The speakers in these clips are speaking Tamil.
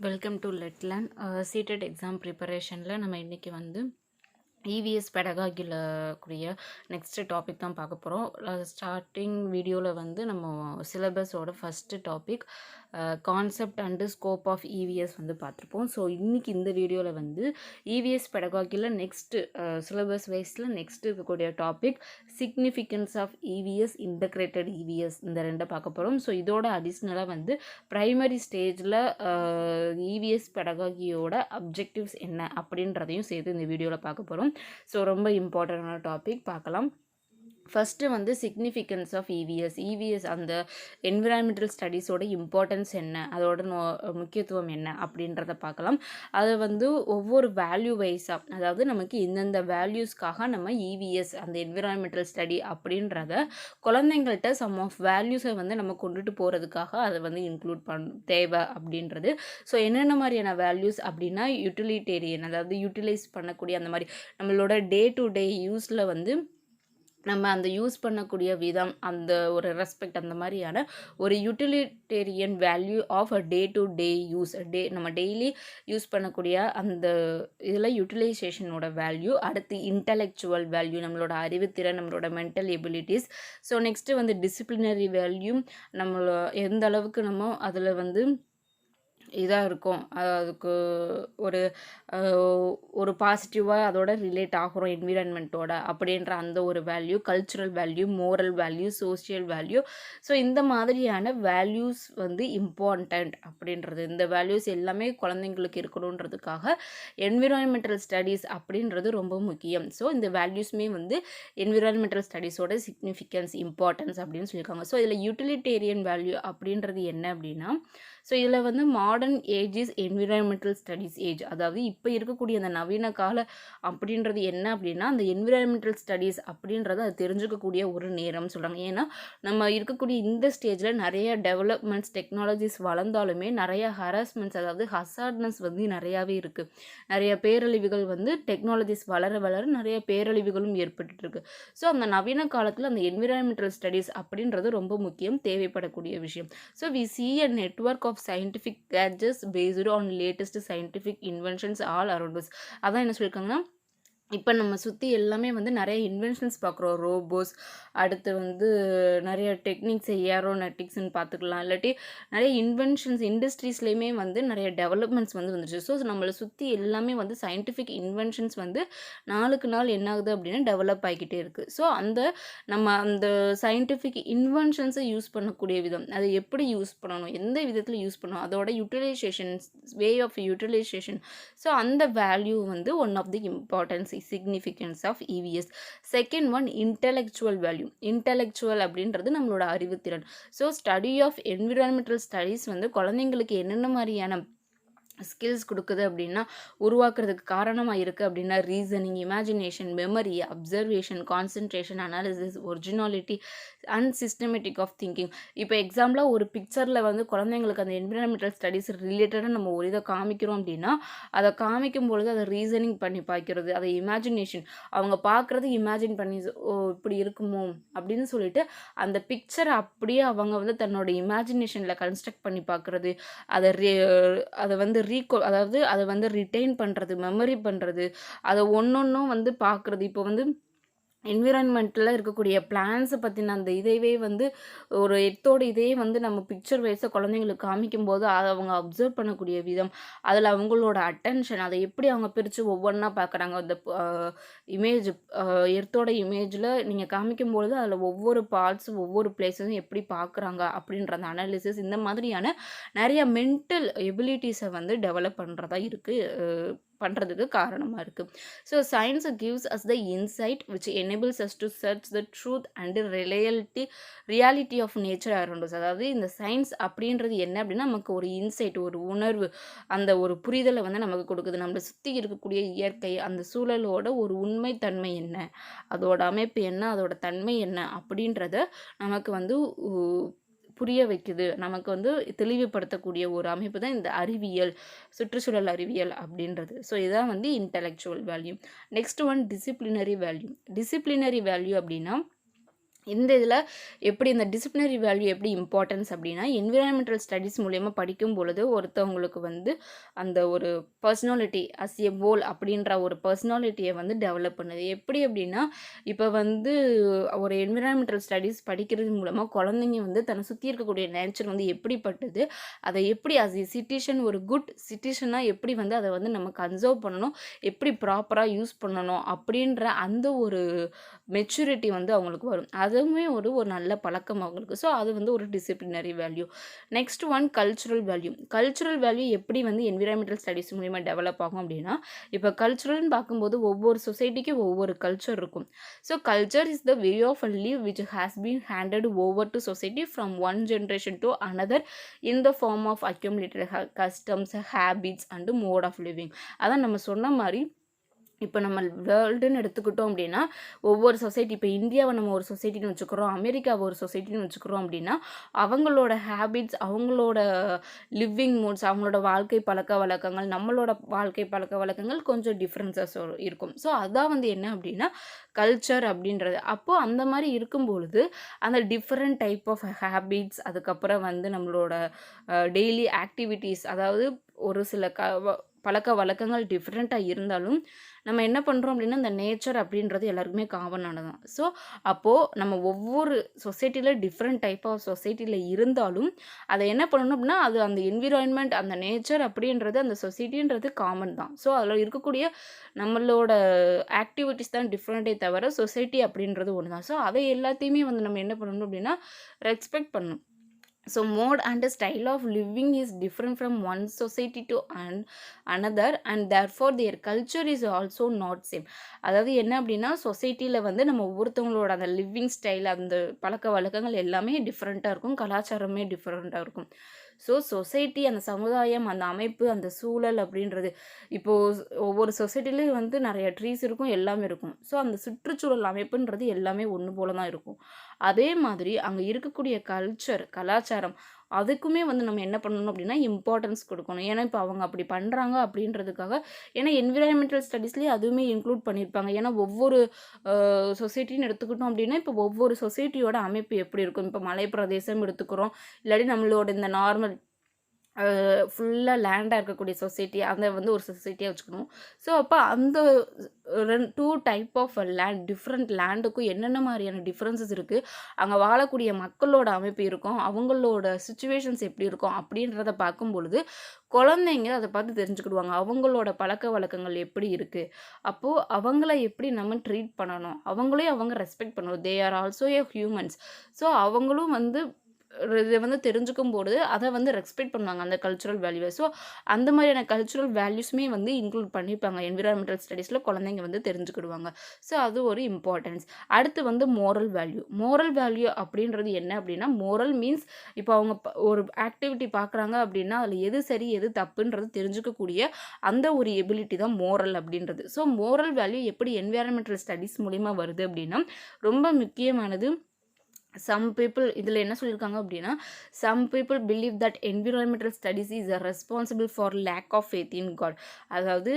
Welcome to Ledland. CTET exam ப்ரிப்பரேஷனில் நம்ம இன்றைக்கி வந்து இவிஎஸ் பெடகாகியில் கூடிய நெக்ஸ்ட் டாபிக் தான் பார்க்க போகிறோம். ஸ்டார்டிங் வீடியோவில் வந்து நம்ம சிலபஸோட first topic concept and scope of EVS வந்து பார்த்துருப்போம். ஸோ இன்றைக்கி இந்த வீடியோவில் வந்து இவிஎஸ் பெடகாகியில் நெக்ஸ்ட்டு சிலபஸ் வைஸில் நெக்ஸ்ட்டு இருக்கக்கூடிய topic significance of EVS, integrated EVS, இந்த ரெண்டை பார்க்க போகிறோம். ஸோ இதோட அடிஷ்னலாக வந்து ப்ரைமரி ஸ்டேஜில் இவிஎஸ் பெடகாகியோட அப்ஜெக்டிவ்ஸ் என்ன அப்படின்றதையும் சேர்த்து இந்த வீடியோவில் பார்க்க போகிறோம். ஸோ ரொம்ப இம்பார்ட்டண்டான டாபிக் பார்க்கலாம். ஃபஸ்ட்டு வந்து சிக்னிஃபிகன்ஸ் ஆஃப் இவிஎஸ் அந்த என்விரான்மெண்டல் ஸ்டடீஸோட இம்பார்ட்டன்ஸ் என்ன, அதோட முக்கியத்துவம் என்ன அப்படின்றத பார்க்கலாம். அதை வந்து ஒவ்வொரு வேல்யூ வைஸாக, அதாவது நமக்கு இந்தந்த வேல்யூஸ்க்காக நம்ம இவிஎஸ் அந்த என்விரான்மெண்டல் ஸ்டடி அப்படின்றத குழந்தைங்கள்ட்ட சம் ஆஃப் வேல்யூஸை வந்து நம்ம கொண்டுட்டு போகிறதுக்காக அதை வந்து இன்க்ளூட் தேவை அப்படின்றது. ஸோ என்னென்ன மாதிரியான வேல்யூஸ் அப்படின்னா யூட்டிலிட்டேரியன், அதாவது யூட்டிலைஸ் பண்ணக்கூடிய அந்த மாதிரி நம்மளோட டே டு டே யூஸில் வந்து நம்ம அந்த யூஸ் பண்ணக்கூடிய விதம், அந்த ஒரு ரெஸ்பெக்ட், அந்த மாதிரியான ஒரு utilitarian value of a day to day use, நம்ம டெய்லி யூஸ் பண்ணக்கூடிய அந்த இதில் யூட்டிலைசேஷனோட வேல்யூ. அடுத்து இன்டலெக்சுவல் வேல்யூ, நம்மளோட அறிவுத்திறன், நம்மளோட மென்டல் எபிலிட்டிஸ். ஸோ நெக்ஸ்ட்டு வந்து டிசிப்ளினரி வேல்யூ, நம்மளோட எந்த அளவுக்கு நம்ம அதில் வந்து இதாக இருக்கும், அதுக்கு ஒரு ஒரு பாசிட்டிவாக அதோட ரிலேட் ஆகிறோம் என்விரான்மெண்ட்டோட அப்படின்ற அந்த ஒரு value. Cultural value, moral value, social value. So இந்த மாதிரியான வேல்யூஸ் வந்து இம்பார்ட்டண்ட் அப்படின்றது, இந்த வேல்யூஸ் எல்லாமே குழந்தைங்களுக்கு இருக்கணுன்றதுக்காக என்விரான்மெண்டல் ஸ்டடீஸ் அப்படின்றது ரொம்ப முக்கியம். ஸோ இந்த வேல்யூஸ்மே வந்து என்விரான்மெண்டல் ஸ்டடீஸோட சிக்னிஃபிகன்ஸ், இம்பார்ட்டன்ஸ் அப்படின்னு சொல்லியிருக்காங்க. ஸோ இதில் யூட்டிலிட்டேரியன் வேல்யூ அப்படின்றது என்ன அப்படின்னா, ஸோ இதில் வந்து modern age is environmental studies age, அதாவது இப்போ இருக்கக்கூடிய அந்த நவீன கால அப்படின்றது என்ன அப்படின்னா அந்த என்விரான்மெண்டல் ஸ்டடீஸ் அப்படின்றத அது தெரிஞ்சுக்கக்கூடிய ஒரு நேரம் சொல்கிறாங்க. ஏன்னா நம்ம இருக்கக்கூடிய இந்த ஸ்டேஜில் நிறைய டெவலப்மெண்ட்ஸ், டெக்னாலஜிஸ் வளர்ந்தாலுமே நிறைய ஹராஸ்மெண்ட்ஸ், அதாவது ஹசார்ட்னஸ் வந்து நிறையாவே இருக்குது. நிறைய பேரழிவுகள் வந்து டெக்னாலஜிஸ் வளர வளர நிறைய பேரழிவுகளும் ஏற்பட்டுருக்கு. ஸோ அந்த நவீன காலத்தில் அந்த என்விரான்மெண்டல் ஸ்டடீஸ் அப்படின்றது ரொம்ப முக்கியம், தேவைப்படக்கூடிய விஷயம். So we see a network of scientific gadgets based on latest scientific inventions all around us. அதான் என்ன சொல்லியிருக்காங்கன்னா, இப்போ நம்ம சுற்றி எல்லாமே வந்து நிறைய இன்வென்ஷன்ஸ் பார்க்குறோம். ரோபோஸ், அடுத்து வந்து நிறைய டெக்னிக்ஸ், ஏரோநாட்டிக்ஸ்ன்னு பார்த்துக்கலாம். இல்லாட்டி நிறைய இன்வென்ஷன்ஸ் இண்டஸ்ட்ரீஸ்லேயுமே வந்து நிறைய டெவலப்மெண்ட்ஸ் வந்து வந்துருச்சு. ஸோ நம்மளை சுற்றி எல்லாமே வந்து சயின்டிஃபிக் இன்வென்ஷன்ஸ் வந்து நாளுக்கு நாள் என்ன ஆகுது அப்படின்னா டெவலப் ஆகிக்கிட்டே இருக்குது. ஸோ நம்ம அந்த சயின்டிஃபிக் இன்வென்ஷன்ஸை யூஸ் பண்ணக்கூடிய விதம், அதை எப்படி யூஸ் பண்ணணும், எந்த விதத்தில் யூஸ் பண்ணணும், அதோட utilisation, way of utilisation. So அந்த வேல்யூ வந்து one of the importance significance of EVS. Second one, intellectual value. Intellectual அப்படின்றது நம்மளோட அறிவுத்திறன். So study of environmental studies வந்து குழந்தைங்களுக்கு என்னென்ன மாதிரியான ஸ்கில்ஸ் கொடுக்குது அப்படின்னா, உருவாக்குறதுக்கு காரணமாக இருக்குது அப்படின்னா reasoning, imagination, memory, observation, concentration, analysis, originality and systematic of thinking. இப்போ எக்ஸாம்பிளாக ஒரு பிக்சரில் வந்து குழந்தைங்களுக்கு அந்த என்விரான்மெண்டல் ஸ்டடீஸ் ரிலேட்டடாக நம்ம ஒரு இதை காமிக்கிறோம் அப்படின்னா அதை காமிக்கும் பொழுது அதை ரீசனிங் பண்ணி பார்க்கிறது, அதை இமேஜினேஷன், அவங்க பார்க்குறது இமேஜின் பண்ணி, ஓ இப்படி இருக்குமோ அப்படின்னு சொல்லிட்டு அந்த பிக்சரை அப்படியே அவங்க வந்து தன்னோட இமேஜினேஷனில் கன்ஸ்ட்ரக்ட் பண்ணி பார்க்குறது, அதை வந்து அதாவது அதை வந்து ரிட்டைன் பண்ணுறது, மெமரி பண்ணுறது, அதை ஒன்றொன்றும் வந்து பார்க்குறது. இப்போ வந்து என்விரான்மெண்ட்டில் இருக்கக்கூடிய பிளான்ஸை பற்றின அந்த இதைவே வந்து ஒரு இதையே வந்து நம்ம பிக்சர் வைஸாக குழந்தைங்களுக்கு காமிக்கும்போது அதை அவங்க அப்சர்வ் பண்ணக்கூடிய விதம், அதில் அவங்களோட அட்டென்ஷன், அதை எப்படி அவங்க பிரித்து ஒவ்வொன்றா பார்க்குறாங்க. அந்த இமேஜ், எர்த்தோட இமேஜில் நீங்கள் காமிக்கும்பொழுது அதில் ஒவ்வொரு பார்ட்ஸும் ஒவ்வொரு பிளேஸஸும் எப்படி பார்க்குறாங்க அப்படின்ற அந்த அனாலிசிஸ், இந்த மாதிரியான நிறைய மென்டல் எபிலிட்டிஸை வந்து டெவலப் பண்ணுறதா இருக்குது, பண்ணுறதுக்கு காரணமாக இருக்குது. So science gives us the insight which enables us to search the truth and reality of nature around us. அதாவது இந்த சயின்ஸ் அப்படின்றது என்ன அப்படின்னா நமக்கு ஒரு இன்சைட், ஒரு உணர்வு, அந்த ஒரு புரிதலை வந்து நமக்கு கொடுக்குது. நம்மளை சுற்றி இருக்கக்கூடிய இயற்கை, அந்த சூழலோட ஒரு உண்மை தன்மை என்ன, அதோட அமைப்பு என்ன, அதோட தன்மை என்ன அப்படின்றத நமக்கு வந்து புரிய வைக்குது, நமக்கு வந்து தெளிவுபடுத்தக்கூடிய ஒரு அமைப்பு தான் இந்த அறிவியல், சுற்றுச்சூழல் அறிவியல் அப்படின்றது. ஸோ இதுதான் வந்து intellectual value. Next one, disciplinary value. Disciplinary value அப்படின்னா இந்த இதில் எப்படி இந்த டிசிப்ளினரி வேல்யூ எப்படி இம்பார்ட்டன்ஸ் அப்படின்னா, என்விரான்மெண்டல் ஸ்டடீஸ் மூலியமா படிக்கும் பொழுது ஒருத்தவங்களுக்கு வந்து அந்த ஒரு பர்சனாலிட்டி அஸ் எ ஹோல் அப்படின்ற ஒரு பர்சனாலிட்டியை வந்து டெவலப் பண்ணுது. எப்படி அப்படின்னா, இப்போ வந்து ஒரு என்விரான்மெண்டல் ஸ்டடீஸ் படிக்கிறது மூலமா குழந்தைங்க வந்து தன்னை சுற்றி இருக்கக்கூடிய நேச்சர் வந்து எப்படிப்பட்டது, அதை எப்படி அஸ் எ சிட்டிசன் ஒரு குட் சிட்டிசனாக எப்படி வந்து அதை வந்து நம்ம கன்சர்வ் பண்ணணும், எப்படி ப்ராப்பராக யூஸ் பண்ணணும் அப்படின்ற அந்த ஒரு மெச்சூரிட்டி வந்து அவங்களுக்கு வரும். அதுவுமே ஒரு நல்ல பழக்கம் அவங்களுக்கு. ஸோ அது வந்து ஒரு disciplinary value. Next one cultural value. Cultural value எப்படி வந்து என்விரான்மெண்டல் ஸ்டடீஸ் மூலிமா டெவலப் ஆகும் அப்படின்னா, இப்போ கல்ச்சுரல்னு பார்க்கும்போது ஒவ்வொரு சொசைட்டிக்கும் ஒவ்வொரு கல்ச்சர் இருக்கும். So culture is the way of live which has been handed over to society from one generation to another in the form of accumulated customs, habits and mode of living. அதான் நம்ம சொன்ன மாதிரி இப்போ நம்ம வேர்ல்டுன்னு எடுத்துக்கிட்டோம் அப்படின்னா, ஒவ்வொரு சொசைட்டி இப்போ இந்தியாவை நம்ம ஒரு சொசைட்டின்னு வச்சுக்கிறோம், அமெரிக்காவை ஒரு சொசைட்டின்னு வச்சுக்கிறோம் அப்படின்னா, அவங்களோட ஹேபிட்ஸ், அவங்களோட லிவிங் மூட்ஸ், அவங்களோட வாழ்க்கை பழக்கவழக்கங்கள், நம்மளோட வாழ்க்கை பழக்கவழக்கங்கள் கொஞ்சம் டிஃப்ரென்சஸ் இருக்கும். ஸோ அதான் வந்து என்ன அப்படின்னா, கல்ச்சர் அப்படின்றது. அப்போது அந்த மாதிரி இருக்கும்பொழுது, அந்த டிஃப்ரெண்ட் டைப் ஆஃப் ஹேபிட்ஸ், அதுக்கப்புறம் வந்து நம்மளோட டெய்லி ஆக்டிவிட்டீஸ், அதாவது ஒரு சில பழக்க வழக்கங்கள் டிஃப்ரெண்ட்டாக இருந்தாலும் நம்ம என்ன பண்ணுறோம் அப்படின்னா, இந்த நேச்சர் அப்படின்றது எல்லாருக்குமே காமனானது தான். ஸோ அப்போது நம்ம ஒவ்வொரு சொசைட்டியில் டிஃப்ரெண்ட் டைப் ஆஃப் சொசைட்டியில் இருந்தாலும் அதை என்ன பண்ணணும் அப்படின்னா, அது அந்த என்விரான்மெண்ட், அந்த நேச்சர் அப்படின்றது, அந்த சொசைட்டின்றது காமன் தான். ஸோ அதில் இருக்கக்கூடிய நம்மளோட ஆக்டிவிட்டீஸ் தான் டிஃப்ரெண்ட்டே தவிர சொசைட்டி அப்படின்றது ஒன்று தான். ஸோ அதை எல்லாத்தையுமே வந்து நம்ம என்ன பண்ணணும் அப்படின்னா, ரெஸ்பெக்ட் பண்ணணும். So mode and style of living is different from one society to another and therefore their culture is also not same. அதாவது என்ன அப்படின்னா, சொசைட்டியில் வந்து நம்ம ஒவ்வொருத்தவங்களோட அந்த லிவிங் ஸ்டைல், அந்த பழக்க வழக்கங்கள் எல்லாமே டிஃப்ரெண்ட்டாக இருக்கும், கலாச்சாரமே டிஃப்ரெண்ட்டாக இருக்கும். ஸோ சொசைட்டி, அந்த சமுதாயம், அந்த அமைப்பு, அந்த சூழல் அப்படின்றது இப்போது ஒவ்வொரு சொசைட்டிலையும் வந்து நிறைய ட்ரீஸ் இருக்கும், எல்லாமே இருக்கும். ஸோ அந்த சுற்றுச்சூழல் அமைப்புன்றது எல்லாமே ஒன்று போல தான் இருக்கும். அதே மாதிரி அங்கே இருக்கக்கூடிய கல்ச்சர், கலாச்சாரம், அதுக்குமே வந்து நம்ம என்ன பண்ணணும் அப்படின்னா இம்பார்ட்டன்ஸ் கொடுக்கணும். ஏன்னா இப்போ அவங்க அப்படி பண்ணுறாங்க அப்படின்றதுக்காக, ஏன்னா என்விரான்மெண்டல் ஸ்டடீஸ்லேயே அதுவுமே இன்க்ளூட் பண்ணியிருப்பாங்க. ஏன்னா ஒவ்வொரு சொசைட்டின்னு எடுத்துக்கிட்டோம் அப்படின்னா, இப்போ ஒவ்வொரு சொசைட்டியோட அமைப்பு எப்படி இருக்கும், இப்போ மலை பிரதேசம் எடுத்துக்கிறோம், இல்லாட்டி நம்மளோட இந்த நார்மல் ஃபுல்லாக லேண்டாக இருக்கக்கூடிய சொசைட்டி, அதை வந்து ஒரு சொசைட்டியாக வச்சுக்கணும். ஸோ அப்போ அந்த 2 டைப் ஆஃப் லேண்ட், டிஃப்ரெண்ட் லேண்டுக்கும் என்னென்ன மாதிரியான டிஃப்ரென்சஸ் இருக்குது, அங்கே வாழக்கூடிய மக்களோட அமைப்பு இருக்கும், அவங்களோட சுச்சுவேஷன்ஸ் எப்படி இருக்கும் அப்படின்றத பார்க்கும் பொழுது குழந்தைங்க அதை பார்த்து தெரிஞ்சுக்கிடுவாங்க. அவங்களோட பழக்க வழக்கங்கள் எப்படி இருக்குது, அப்போது அவங்கள எப்படி நம்ம ட்ரீட் பண்ணணும், அவங்களையும் அவங்க ரெஸ்பெக்ட் பண்ணணும். They are also A humans. So அவங்களும் வந்து இதை வந்து தெரிஞ்சுக்கும் போது அதை வந்து ரெஸ்பெக்ட் பண்ணுவாங்க, அந்த கல்ச்சுரல் வேல்யூவை. ஸோ அந்த மாதிரியான கல்ச்சுரல் வேல்யூஸுமே வந்து இன்க்ளூட் பண்ணியிருப்பாங்க என்விரான்மெண்டல் ஸ்டடீஸில், குழந்தைங்க வந்து தெரிஞ்சுக்கிடுவாங்க. ஸோ அது ஒரு இம்பார்ட்டன்ஸ். அடுத்து வந்து மோரல் வேல்யூ. மோரல் வேல்யூ அப்படின்றது என்ன அப்படின்னா, மோரல் மீன்ஸ் இப்போ அவங்க ஒரு ஆக்டிவிட்டி பார்க்குறாங்க அப்படின்னா அதில் எது சரி எது தப்புன்றது தெரிஞ்சுக்கக்கூடிய அந்த ஒரு எபிலிட்டி தான் மோரல் அப்படின்றது. ஸோ மோரல் வேல்யூ எப்படி என்விரான்மெண்டல் ஸ்டடீஸ் மூலிமா வருது அப்படின்னா, ரொம்ப முக்கியமானது. சம் பீப்புள் இதில் என்ன சொல்லியிருக்காங்க அப்படின்னா, some people believe that environmental studies is responsible for lack of faith in God. அதாவது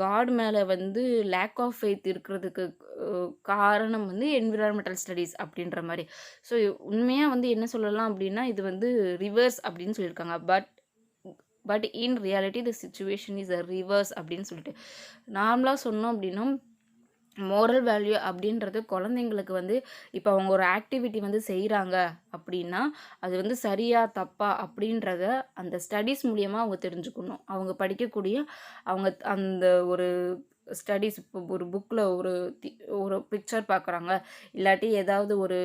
காட் மேலே வந்து லேக் ஆஃப் ஃபெய்த் இருக்கிறதுக்கு காரணம் வந்து என்விரான்மெண்டல் ஸ்டடீஸ் அப்படின்ற மாதிரி. ஸோ உண்மையாக வந்து என்ன சொல்லலாம் அப்படின்னா, இது வந்து ரிவர்ஸ் அப்படின்னு சொல்லியிருக்காங்க. But in reality the situation is a reverse அப்படின்னு சொல்லிட்டு நார்மலாக சொன்னோம் அப்படின்னா, மோரல் வேல்யூ அப்படின்றது குழந்தைங்களுக்கு வந்து இப்போ அவங்க ஒரு ஆக்டிவிட்டி வந்து செய்கிறாங்க அப்படின்னா, அது வந்து சரியா தப்பா அப்படின்றத அந்த ஸ்டடீஸ் மூலியமாக அவங்க தெரிஞ்சுக்கணும். அவங்க படிக்கக்கூடிய அவங்க அந்த ஒரு ஸ்டடீஸ், இப்போ ஒரு புக்கில் ஒரு பிக்சர் பார்க்குறாங்க, இல்லாட்டி ஏதாவது ஒரு